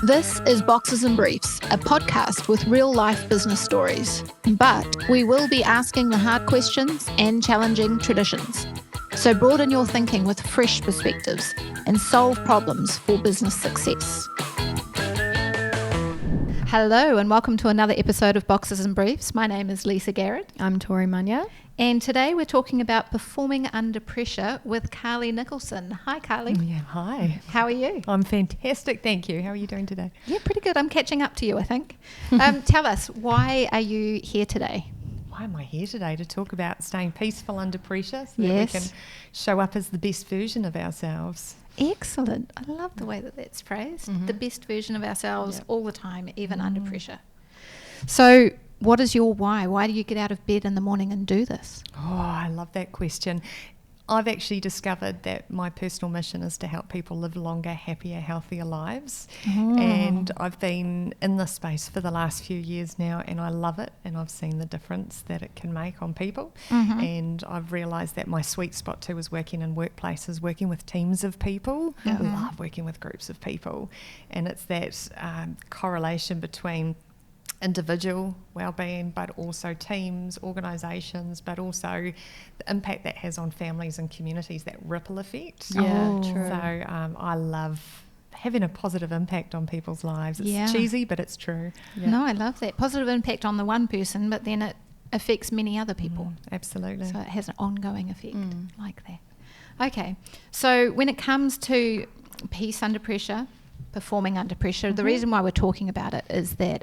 This is Boxes and Briefs, a podcast with real-life business stories. But we will be asking the hard questions and challenging traditions. So broaden your thinking with fresh perspectives and solve problems for business success. Hello and welcome to another episode of Boxes and Briefs. My name is Lisa Garrett. I'm Tori Munya. And today we're talking about performing under pressure with Carley Nicholson. Hi, Carley. Yeah, hi. How are you? I'm fantastic, thank you. How are you doing today? Yeah, pretty good. I'm catching up to you, I think. Tell us, why are you here today? Why am I here today? To talk about staying peaceful under pressure so Yes. that we can show up as the best version of ourselves. Excellent. I love the way that that's phrased. Mm-hmm. The best version of ourselves Yep. all the time, even under pressure. So what is your why? Why do you get out of bed in the morning and do this? Oh, I love that question. I've actually discovered that my personal mission is to help people live longer, happier, healthier lives. And I've been in this space for the last few years now, and I love it, and I've seen the difference that it can make on people. And I've realised that my sweet spot too is working in workplaces, working with teams of people. I love working with groups of people, and it's that correlation between individual well-being, but also teams, organisations, but also the impact that has on families and communities, that ripple effect. Yeah, true. So I love having a positive impact on people's lives. It's cheesy, but it's true. Yeah. No, I love that. Positive impact on the one person, but then it affects many other people. Absolutely. So it has an ongoing effect like that. Okay, so when it comes to peace under pressure, performing under pressure, the reason why we're talking about it is that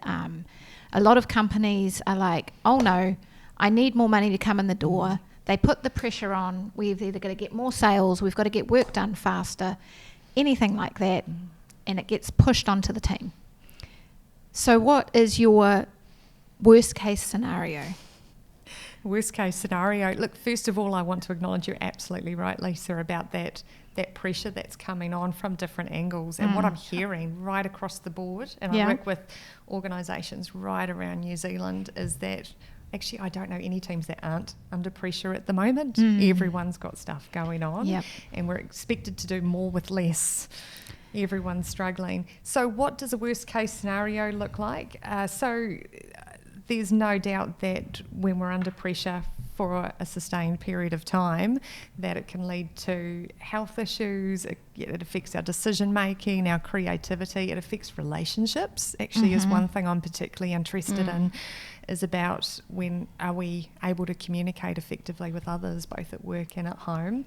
a lot of companies are like, oh no, I need more money to come in the door. They put the pressure on. We've either got to get more sales, we've got to get work done faster, anything like that, and it gets pushed onto the team. So what is your worst case scenario? Worst case scenario. Look, first of all, I want to acknowledge you're absolutely right, Lisa, about that pressure that's coming on from different angles. And what I'm hearing right across the board, and I work with organisations right around New Zealand, is that actually I don't know any teams that aren't under pressure at the moment. Everyone's got stuff going on, and we're expected to do more with less. Everyone's struggling. So what does a worst case scenario look like? There's no doubt that when we're under pressure for a sustained period of time, that it can lead to health issues. It affects our decision making, our creativity. It affects relationships. Actually, is one thing I'm particularly interested in, is about when are we able to communicate effectively with others, both at work and at home.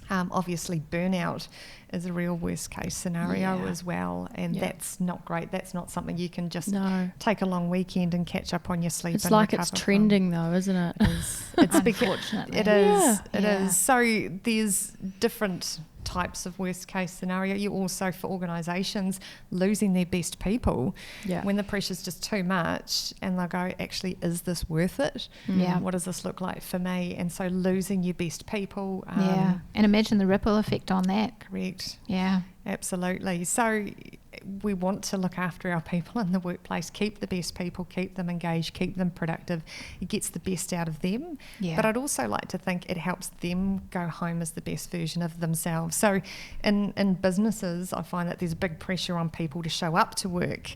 Obviously, burnout is a real worst case scenario as well, and that's not great. That's not something you can just take a long weekend and catch up on your sleep. It's and like it's recover trending though, isn't it? It's Unfortunately. It is. It is. So there's different types of worst case scenario. You also, for organisations, losing their best people when the pressure's just too much, and they'll go, actually, is this worth it? What does this look like for me? And so losing your best people. And imagine the ripple effect on that. Correct. Yeah. Absolutely. So we want to look after our people in the workplace, keep the best people, keep them engaged, keep them productive. It gets the best out of them. Yeah. But I'd also like to think it helps them go home as the best version of themselves. So in businesses, I find that there's big pressure on people to show up to work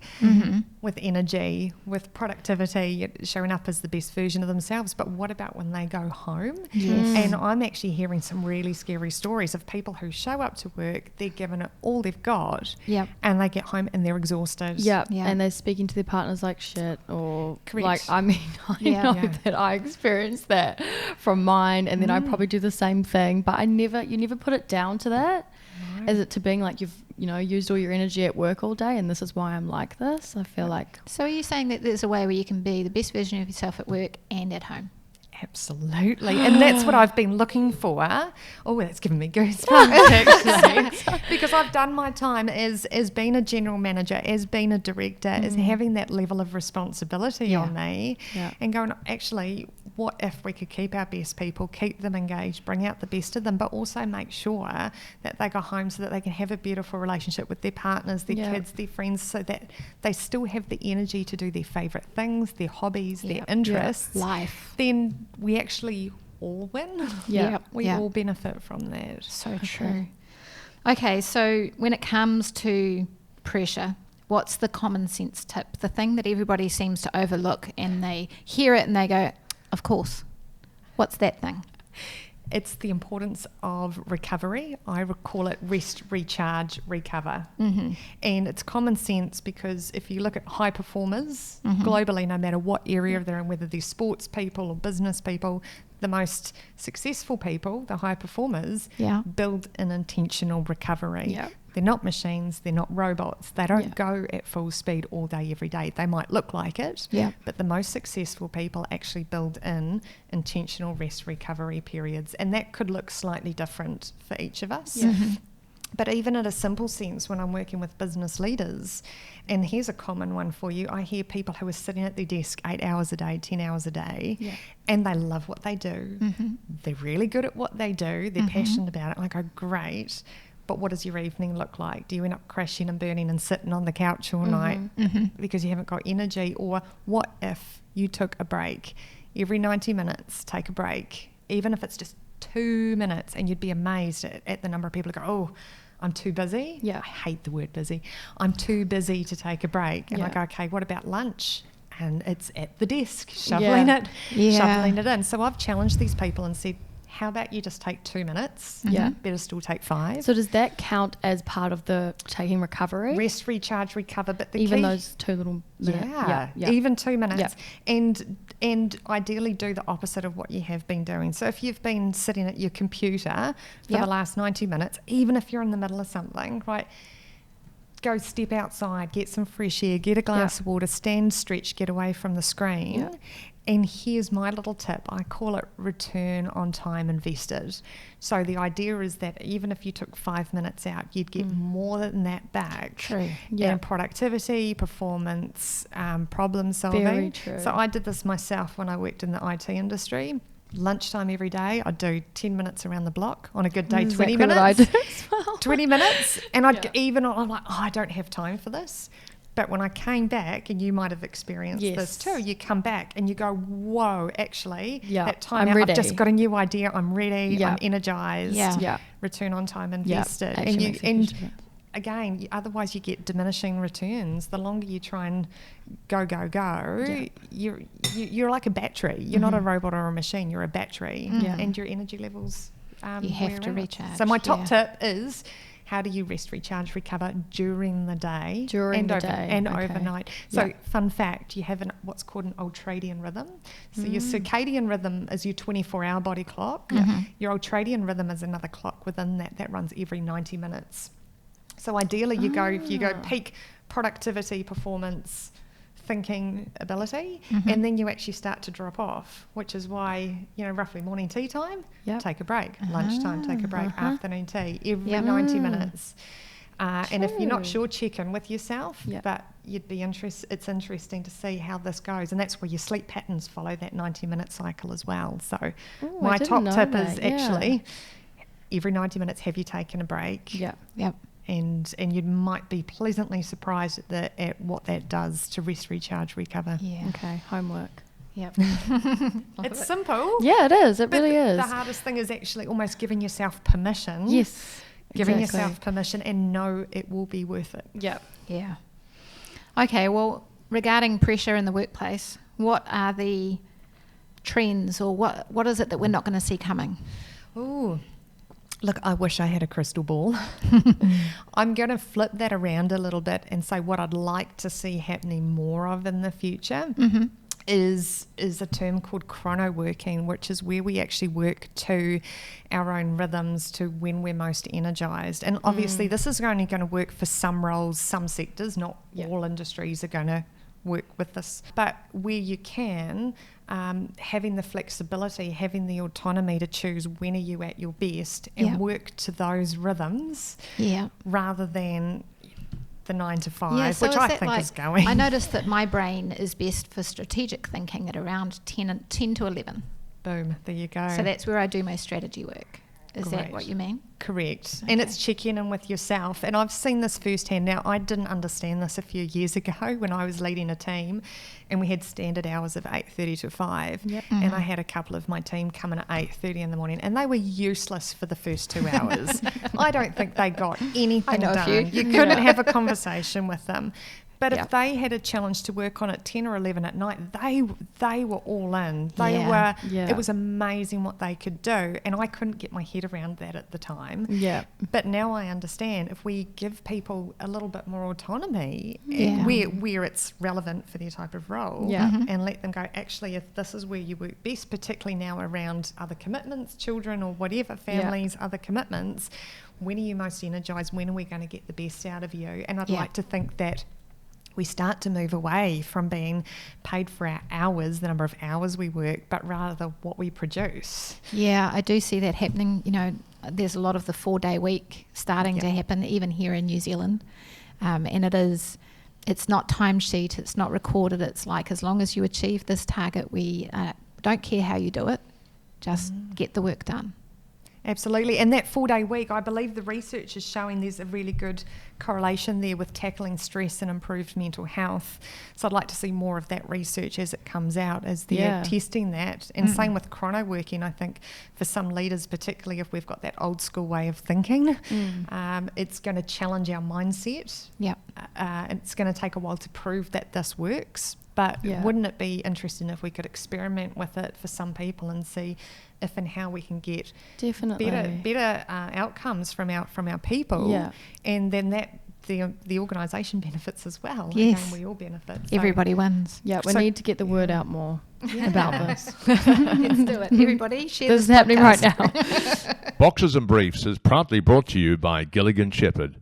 with energy, with productivity, showing up as the best version of themselves. But what about when they go home? Yes. And I'm actually hearing some really scary stories of people who show up to work, they're given it all they've got, and they get home and they're exhausted. And they're speaking to their partners like shit, or Correct. like, I mean, I know that I experienced that from mine, and then I probably do the same thing, but you never put it down to that. No. Is it to being like, you've used all your energy at work all day and this is why I'm like this? I feel like. So are you saying that there's a way where you can be the best version of yourself at work and at home? Absolutely. And that's what I've been looking for. Oh, that's given me goosebumps, actually. Because I've done my time as being a general manager, as being a director, as having that level of responsibility on me, and going, actually, what if we could keep our best people, keep them engaged, bring out the best of them, but also make sure that they go home so that they can have a beautiful relationship with their partners, their kids, their friends, so that they still have the energy to do their favourite things, their hobbies, their interests. Life. Then we actually all win. We all benefit from that. So true. Okay, so when it comes to pressure, what's the common sense tip? The thing that everybody seems to overlook, and they hear it and they go, of course. What's that thing? It's the importance of recovery. I call it rest, recharge, recover. Mm-hmm. And it's common sense, because if you look at high performers globally, no matter what area they're in, whether they're sports people or business people, the most successful people, the high performers, build an intentional recovery. Yeah. They're not machines, they're not robots. They don't go at full speed all day, every day. They might look like it, but the most successful people actually build in intentional rest recovery periods. And that could look slightly different for each of us. Yeah. But even at a simple sense, when I'm working with business leaders, and here's a common one for you, I hear people who are sitting at their desk 8 hours a day, 10 hours a day, and they love what they do. They're really good at what they do. They're passionate about it. And I go, great. But what does your evening look like? Do you end up crashing and burning and sitting on the couch all night because you haven't got energy? Or what if you took a break? Every 90 minutes, take a break, even if it's just 2 minutes, and you'd be amazed at the number of people who go, oh, I'm too busy. I hate the word busy. I'm too busy to take a break. And I go, okay, what about lunch? And it's at the desk, shoveling it in. So I've challenged these people and said, how about you just take 2 minutes? Better still take 5. So does that count as part of the taking recovery? Rest, recharge, recover. But the even key, those 2 little minutes. Even 2 minutes. And ideally do the opposite of what you have been doing. So if you've been sitting at your computer for the last 90 minutes, even if you're in the middle of something, right, go step outside, get some fresh air, get a glass of water, stand, stretch, get away from the screen. And here's my little tip. I call it return on time invested. So the idea is that even if you took 5 minutes out, you'd get more than that back. True. In productivity, performance, problem solving. Very true. So I did this myself when I worked in the IT industry. Lunchtime every day, I'd do 10 minutes around the block. On a good day, 20 minutes. What I do as well. 20 minutes. And I'm like, I don't have time for this. But when I came back, and you might have experienced this too, you come back and you go, whoa, actually, that time I'm out, ready. I've just got a new idea, I'm ready, I'm energized, return on time invested. And again, otherwise you get diminishing returns. The longer you try and go, you're like a battery. You're not a robot or a machine, you're a battery. And your energy levels you have to recharge. So my top tip is, how do you rest, recharge, recover during the day and overnight? So fun fact, you have what's called an ultradian rhythm. So your circadian rhythm is your 24-hour body clock. Your ultradian rhythm is another clock within that runs every 90 minutes. So ideally if you go peak productivity, performance, thinking ability, and then you actually start to drop off, which is why, roughly morning tea time, take a break, lunchtime, take a break, afternoon tea, every 90 minutes. And if you're not sure, check in with yourself, but it's interesting to see how this goes. And that's where your sleep patterns follow that 90-minute cycle as well. So my top tip is actually every 90 minutes, have you taken a break? And you might be pleasantly surprised at what that does to rest, recharge, recover. Okay, homework. It's simple. Yeah, it is. It really is. The hardest thing is actually almost giving yourself permission. Yes. Giving yourself permission and know it will be worth it. Yeah. Okay, well, regarding pressure in the workplace, what are the trends, or what is it that we're not going to see coming? Ooh. Look, I wish I had a crystal ball. I'm going to flip that around a little bit and say what I'd like to see happening more of in the future is a term called chrono working, which is where we actually work to our own rhythms, to when we're most energized. And obviously this is only going to work for some roles, some sectors. Not all industries are going to work with this, but where you can, having the flexibility, having the autonomy to choose when are you at your best and work to those rhythms rather than the 9 to 5, which I think is going. I noticed that my brain is best for strategic thinking at around 10 to 11. Boom, there you go. So that's where I do my strategy work. Is that what you mean? Correct. Okay. And it's checking in with yourself. And I've seen this firsthand. Now, I didn't understand this a few years ago when I was leading a team and we had standard hours of 8:30 to 5. Yep. And I had a couple of my team come in at 8:30 in the morning and they were useless for the first 2 hours. I don't think they got anything done. You couldn't have a conversation with them. But if they had a challenge to work on at 10 or 11 at night, they were all in. It was amazing what they could do. And I couldn't get my head around that at the time. Yeah. But now I understand if we give people a little bit more autonomy where it's relevant for their type of role and let them go, actually, if this is where you work best, particularly now around other commitments, children or whatever, families, other commitments, when are you most energised? When are we going to get the best out of you? And I'd like to think that we start to move away from being paid for our hours, the number of hours we work, but rather what we produce. Yeah, I do see that happening. You know, there's a lot of the 4-day week starting to happen, even here in New Zealand. And it's not timesheet, it's not recorded. It's like, as long as you achieve this target, we don't care how you do it, just get the work done. Absolutely. And that 4-day week, I believe the research is showing there's a really good correlation there with tackling stress and improved mental health. So I'd like to see more of that research as it comes out, as they're testing that. And same with chrono working. I think for some leaders, particularly if we've got that old school way of thinking, it's going to challenge our mindset. Yeah. It's going to take a while to prove that this works. But wouldn't it be interesting if we could experiment with it for some people and see if and how we can get better outcomes from our people, and then that the organisation benefits as well. Yes, again, we all benefit. Everybody wins. Yeah, we need to get the word out more about this. Let's do it. Everybody, share this is happening right now. Boxes and Briefs is proudly brought to you by Gilligan Shepherd,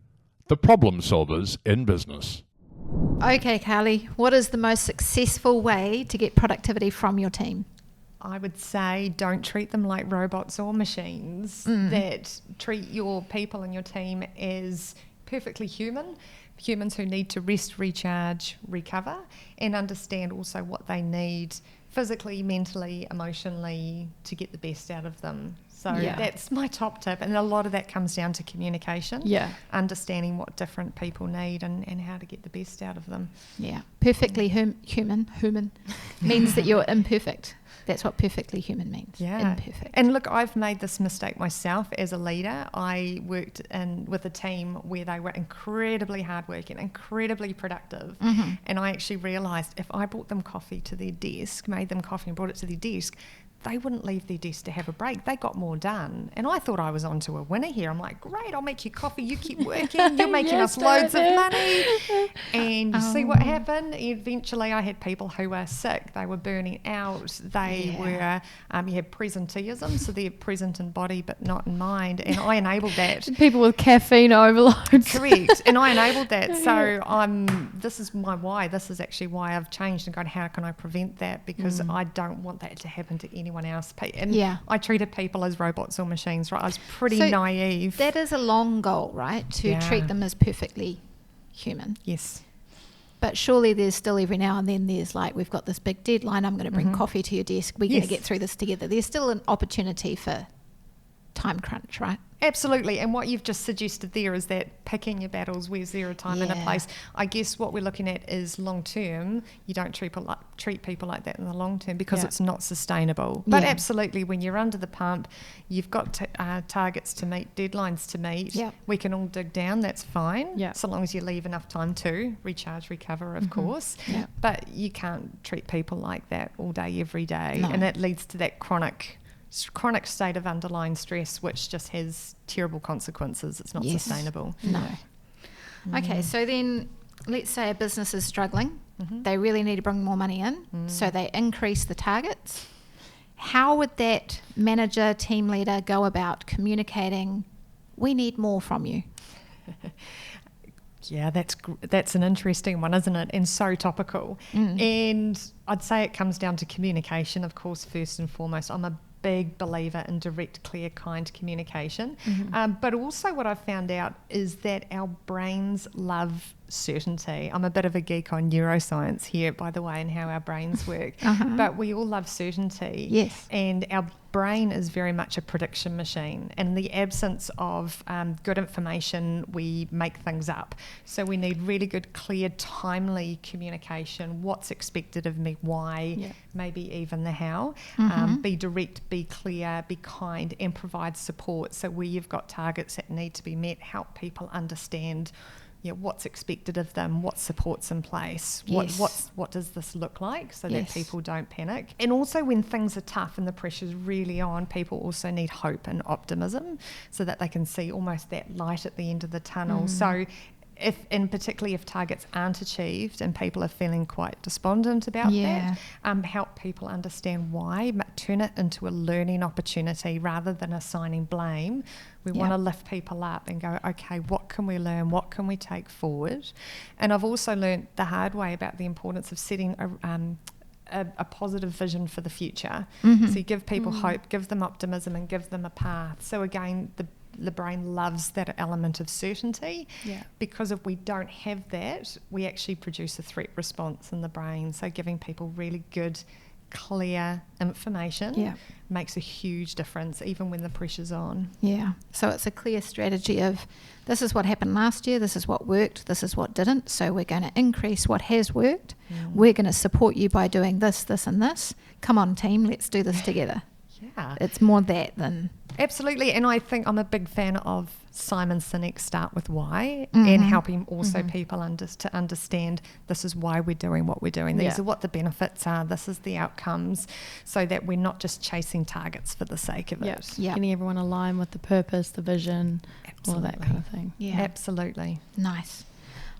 the problem solvers in business. Okay, Carley, what is the most successful way to get productivity from your team? I would say don't treat them like robots or machines, that treat your people and your team as perfectly humans who need to rest, recharge, recover, and understand also what they need physically, mentally, emotionally to get the best out of them. So that's my top tip. And a lot of that comes down to communication, understanding what different people need and how to get the best out of them. Yeah. Perfectly human means that you're imperfect. That's what perfectly human means. Yeah. Imperfect. And look, I've made this mistake myself as a leader. I worked with a team where they were incredibly hardworking, incredibly productive. And I actually realised if I brought them coffee to their desk, made them coffee and brought it to their desk, they wouldn't leave their desk to have a break. They got more done. And I thought I was onto a winner here. I'm like, great, I'll make you coffee. You keep working. You're making us loads of money. And you see what happened? Eventually, I had people who were sick. They were burning out. They were, you had presenteeism, so they're present in body but not in mind. And I enabled that. People with caffeine overload. Correct. And I enabled that. So this is my why. This is actually why I've changed and gone, how can I prevent that? Because I don't want that to happen to anyone else. And I treated people as robots or machines, right? I was pretty naive. That is a long goal, right? To treat them as perfectly human. Yes. But surely there's still every now and then there's like, we've got this big deadline, I'm going to bring coffee to your desk, we're going to get through this together. There's still an opportunity for time crunch, right? Absolutely. And what you've just suggested there is that picking your battles, where's there a time and a place. I guess what we're looking at is long term. You don't treat people like that in the long term because it's not sustainable. But absolutely, when you're under the pump, you've got targets to meet, deadlines to meet. We can all dig down, that's fine, so long as you leave enough time to recharge, recover, of course. But you can't treat people like that all day, every day. And that leads to that chronic state of underlying stress, which just has terrible consequences. It's not sustainable. No. Okay, so then let's say a business is struggling. They really need to bring more money in, so they increase the targets. How would that manager, team leader go about communicating, we need more from you? Yeah, that's an interesting one, isn't it? And so topical. And I'd say it comes down to communication, of course, first and foremost. I'm a big believer in direct, clear, kind communication. But also what I've found out is that our brains love certainty. I'm a bit of a geek on neuroscience here, by the way, and how our brains work. But we all love certainty. Yes. And our brain is very much a prediction machine. And in the absence of good information, we make things up. So we need really good, clear, timely communication. What's expected of me, why, maybe even the how. Be direct, be clear, be kind, and provide support. So where you've got targets that need to be met, help people understand what's expected of them, what support's in place, what does this look like, so that people don't panic. And also when things are tough and the pressure's really on, people also need hope and optimism so that they can see almost that light at the end of the tunnel. So particularly if targets aren't achieved and people are feeling quite despondent about that, help people understand why, turn it into a learning opportunity rather than assigning blame. We want to lift people up and go, okay, what can we learn? What can we take forward? And I've also learned the hard way about the importance of setting a positive vision for the future. So you give people hope, give them optimism, and give them a path. So again, the brain loves that element of certainty, because if we don't have that, we actually produce a threat response in the brain. So giving people really good, clear information makes a huge difference, even when the pressure's on. So it's a clear strategy of, this is what happened last year, this is what worked, this is what didn't, so we're going to increase what has worked. We're going to support you by doing this, this and this. Come on team, let's do this together. It's more that than... Absolutely, and I think I'm a big fan of Simon Sinek's Start With Why, and helping also people to understand this is why we're doing what we're doing. These are what the benefits are, this is the outcomes, so that we're not just chasing targets for the sake of it. Getting everyone aligned with the purpose, the vision, all that kind of thing. Absolutely. Nice.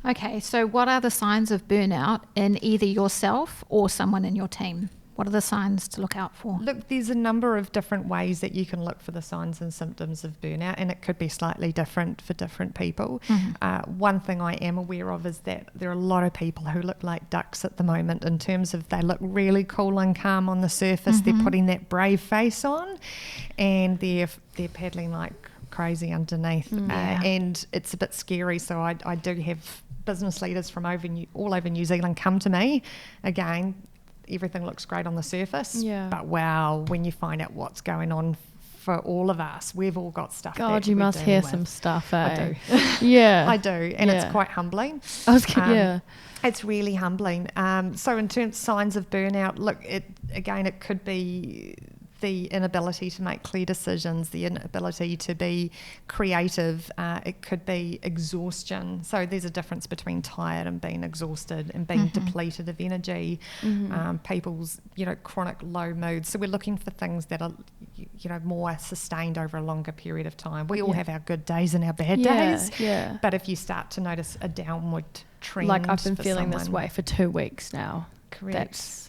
Okay, so what are the signs of burnout in either yourself or someone in your team? What are the signs to look out for? Look, there's a number of different ways that you can look for the signs and symptoms of burnout, and it could be slightly different for different people. One thing I am aware of is that there are a lot of people who look like ducks at the moment, in terms of they look really cool and calm on the surface. They're putting that brave face on, and they're paddling like crazy underneath. And it's a bit scary. So I do have business leaders from all over New Zealand come to me. Again, everything looks great on the surface, but wow, when you find out what's going on for all of us, we've all got stuff. God, you must hear some stuff, eh? I do. I do, and it's quite humbling. It's really humbling. So in terms of signs of burnout, look, it could be the inability to make clear decisions, the inability to be creative. It could be exhaustion. So there's a difference between tired and being exhausted and being depleted of energy. People's, chronic low moods. So we're looking for things that are, more sustained over a longer period of time. We all have our good days and our bad days. But if you start to notice a downward trend, like I've been feeling this way for 2 weeks now. Correct.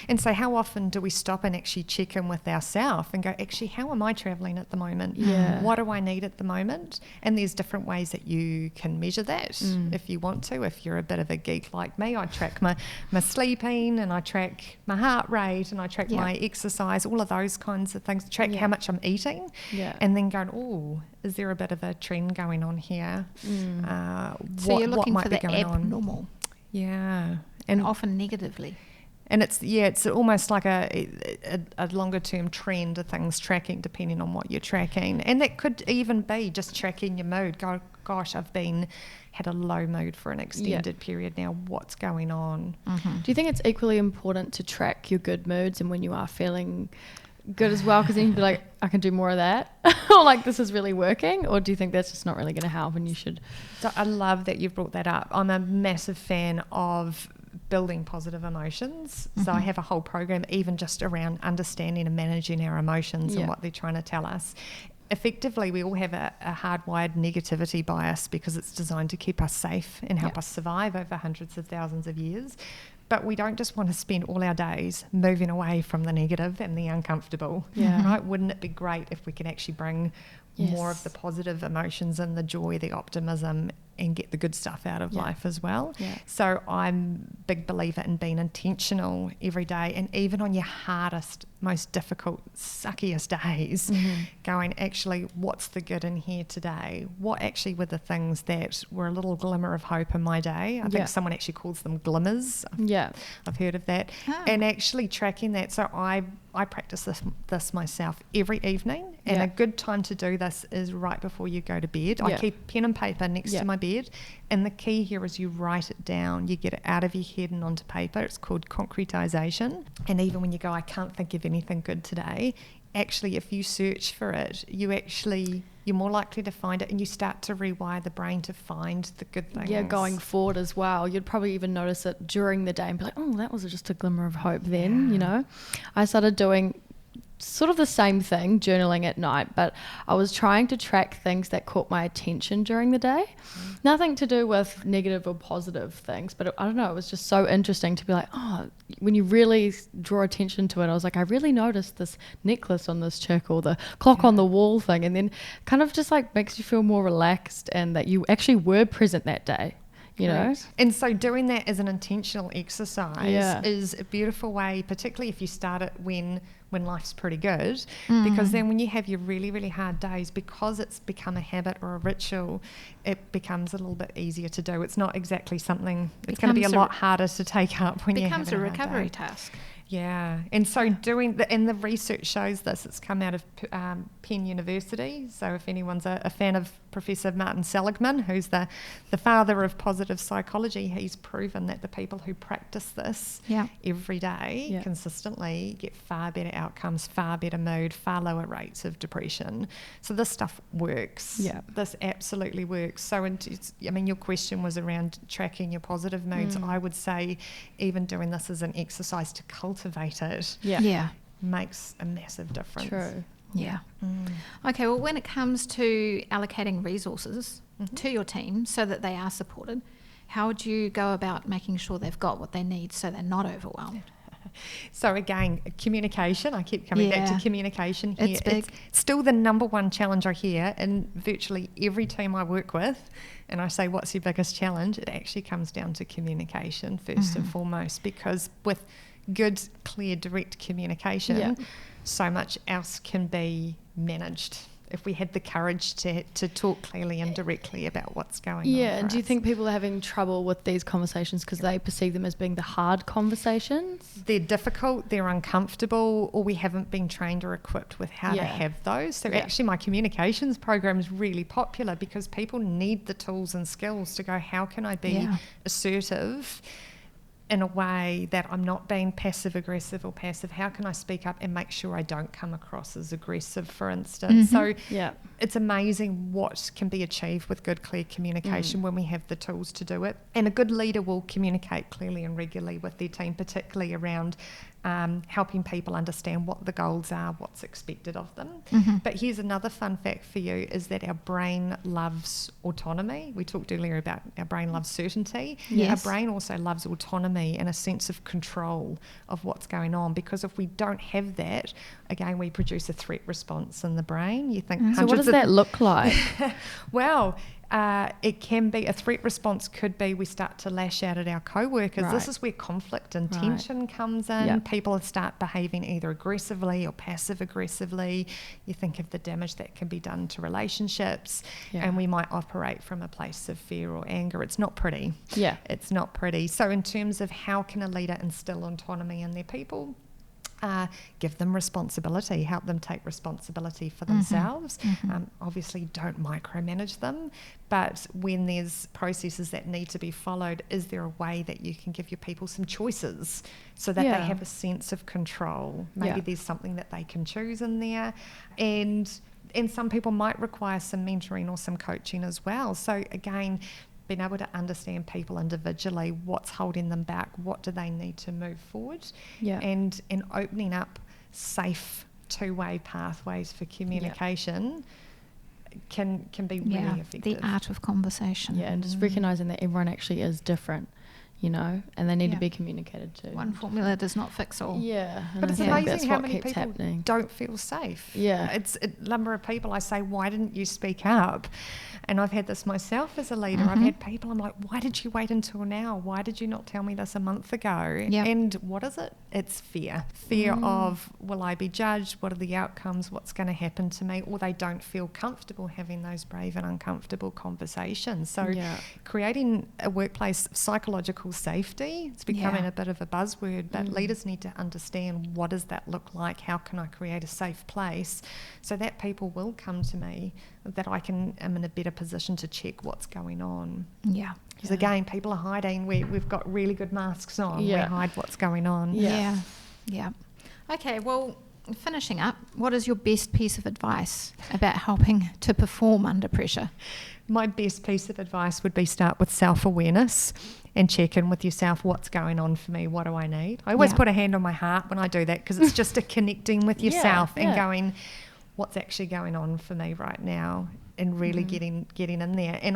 And so how often do we stop and actually check in with ourselves and go, actually, how am I travelling at the moment? What do I need at the moment? And there's different ways that you can measure that if you want to. If you're a bit of a geek like me, I track my sleeping, and I track my heart rate, and I track my exercise, all of those kinds of things. Track how much I'm eating, and then going, oh, is there a bit of a trend going on here? So you're looking for the abnormal. And often negatively. And it's almost like a longer term trend of things tracking, depending on what you're tracking. And that could even be just tracking your mood. Gosh, I've had a low mood for an extended period now. What's going on? Do you think it's equally important to track your good moods and when you are feeling good as well? Because then you'd be like, I can do more of that. Or like, this is really working. Or do you think that's just not really going to help and you should? So I love that you've brought that up. I'm a massive fan of building positive emotions. So I have a whole program even just around understanding and managing our emotions and what they're trying to tell us. Effectively, we all have a hardwired negativity bias because it's designed to keep us safe and help us survive over hundreds of thousands of years. But we don't just want to spend all our days moving away from the negative and the uncomfortable, right? Wouldn't it be great if we could actually bring more of the positive emotions and the joy, the optimism, and get the good stuff out of Yeah. life as well. Yeah. So I'm a big believer in being intentional every day, and even on your hardest, most difficult, suckiest days, going, actually, what's the good in here today? What actually were the things that were a little glimmer of hope in my day? I think someone actually calls them glimmers. I've heard of that. Oh. And actually tracking that. So I practice this myself every evening, and a good time to do this is right before you go to bed. I keep pen and paper next to my bed, and the key here is you write it down. You get it out of your head and onto paper. It's called concretization. And even when you go, I can't think of anything good today, actually, if you search for it, you're more likely to find it, and you start to rewire the brain to find the good things. Yeah, going forward as well. You'd probably even notice it during the day and be like, oh, that was just a glimmer of hope then, you know. I started doing sort of the same thing, journaling at night, but I was trying to track things that caught my attention during the day. Nothing to do with negative or positive things, but I don't know, it was just so interesting to be like, oh, when you really draw attention to it, I was like, I really noticed this necklace on this chick, or the clock on the wall thing, and then kind of just like makes you feel more relaxed and that you actually were present that day. You know? And so doing that as an intentional exercise is a beautiful way, particularly if you start it when life's pretty good, because then when you have your really, really hard days, because it's become a habit or a ritual, it becomes a little bit easier to do. It's not exactly something, it's going to be a lot harder to take up when you have becomes a recovery task. Yeah, and so and the research shows this. It's come out of Penn University. So if anyone's a fan of Professor Martin Seligman, who's the father of positive psychology, he's proven that the people who practice this every day consistently get far better outcomes, far better mood, far lower rates of depression. So this stuff works. Yeah, this absolutely works. So your question was around tracking your positive moods. I would say even doing this as an exercise to cultivate it makes a massive difference. True. Yeah. Okay, well, when it comes to allocating resources to your team so that they are supported, how would you go about making sure they've got what they need so they're not overwhelmed? So again, communication. I keep coming back to communication here. It's big. It's still the number one challenge I hear in virtually every team I work with. And I say, what's your biggest challenge? It actually comes down to communication first and foremost, because with good, clear, direct communication, so much else can be managed if we had the courage to talk clearly and directly about what's going on. Yeah, and do you think people are having trouble with these conversations because they perceive them as being the hard conversations? They're difficult, they're uncomfortable, or we haven't been trained or equipped with how to have those. So actually my communications program is really popular because people need the tools and skills to go, how can I be assertive in a way that I'm not being passive aggressive or passive? How can I speak up and make sure I don't come across as aggressive, for instance? So it's amazing what can be achieved with good, clear communication when we have the tools to do it. And a good leader will communicate clearly and regularly with their team, particularly around helping people understand what the goals are, what's expected of them. But here's another fun fact for you, is that our brain loves autonomy. We talked earlier about our brain loves certainty. Our brain also loves autonomy and a sense of control of what's going on, because if we don't have that, again, we produce a threat response in the brain. You think so what does that look like? Well, it can be, a threat response could be we start to lash out at our co-workers. This is where conflict and tension comes in. People start behaving either aggressively or passive aggressively. You think of the damage that can be done to relationships, and we might operate from a place of fear or anger. It's not pretty. It's not pretty. So in terms of how can a leader instill autonomy in their people, give them responsibility, help them take responsibility for themselves. Obviously don't micromanage them, but when there's processes that need to be followed, is there a way that you can give your people some choices so that they have a sense of control? Maybe there's something that they can choose in there, and some people might require some mentoring or some coaching as well. So again, being able to understand people individually, what's holding them back, what do they need to move forward, and opening up safe two-way pathways for communication can be really effective. The art of conversation. Yeah, and just recognising that everyone actually is different, you know, and they need to be communicated to. One formula does not fix all. Yeah. But it's amazing how many people happening. don't feel safe. Yeah. It's a number of people I say, why didn't you speak up? And I've had this myself as a leader. I've had people, I'm like, why did you wait until now? Why did you not tell me this a month ago? Yep. And what is it? It's fear. Fear of, will I be judged? What are the outcomes? What's going to happen to me? Or they don't feel comfortable having those brave and uncomfortable conversations. So creating a workplace of psychological safety, it's becoming a bit of a buzzword, but leaders need to understand, what does that look like? How can I create a safe place so that people will come to me, that I'm in a better position to check what's going on. Yeah. Because again, people are hiding. We've got really good masks on. We hide what's going on. Yeah. Okay, well, finishing up, what is your best piece of advice about helping to perform under pressure? My best piece of advice would be start with self-awareness and check in with yourself. What's going on for me? What do I need? I always put a hand on my heart when I do that, because it's just a connecting with yourself and going, what's actually going on for me right now, and really getting in there. And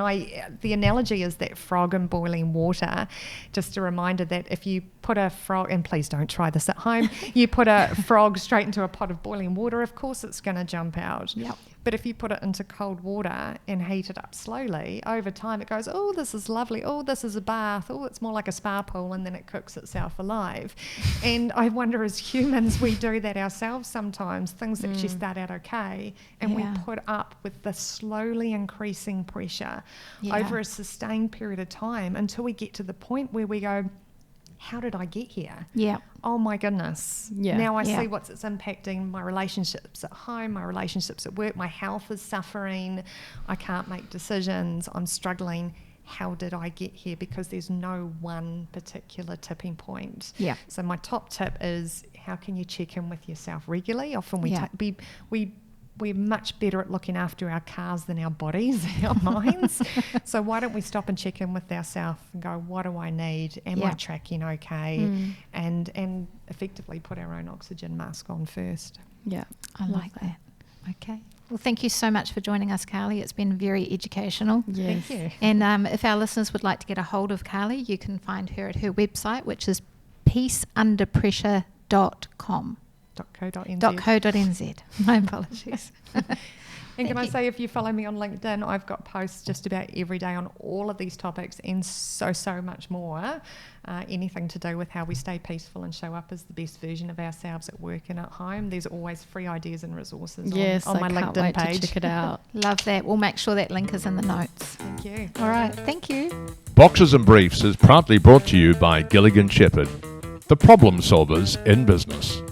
the analogy is that frog in boiling water. Just a reminder that if you put a frog, and please don't try this at home, you put a frog straight into a pot of boiling water, of course it's going to jump out. Yep. But if you put it into cold water and heat it up slowly, over time it goes, oh, this is lovely. Oh, this is a bath. Oh, it's more like a spa pool, and then it cooks itself alive. And I wonder, as humans, we do that ourselves sometimes. Things actually start out okay, and we put up with the slowly increasing pressure over a sustained period of time until we get to the point where we go, how did I get here? Yeah. Oh my goodness. Yeah. Now I see it's impacting my relationships at home, my relationships at work, my health is suffering, I can't make decisions, I'm struggling. How did I get here? Because there's no one particular tipping point. Yeah. So my top tip is, how can you check in with yourself regularly? Often we're much better at looking after our cars than our bodies, our minds. So why don't we stop and check in with ourselves and go, what do I need? Am I tracking okay? And effectively put our own oxygen mask on first. Yeah. I like that. Okay. Well, thank you so much for joining us, Carley. It's been very educational. Yes. Thank you. And if our listeners would like to get a hold of Carley, you can find her at her website, which is peaceunderpressure.com. .co.nz. My apologies. And can I say, if you follow me on LinkedIn, I've got posts just about every day on all of these topics and so much more. Anything to do with how we stay peaceful and show up as the best version of ourselves at work and at home. There's always free ideas and resources on my can't LinkedIn wait page. to check it out. Love that. We'll make sure that link is in the notes. Thank you. All right. Thank you. Boxes and Briefs is proudly brought to you by Gilligan Shepherd, the problem solvers in business.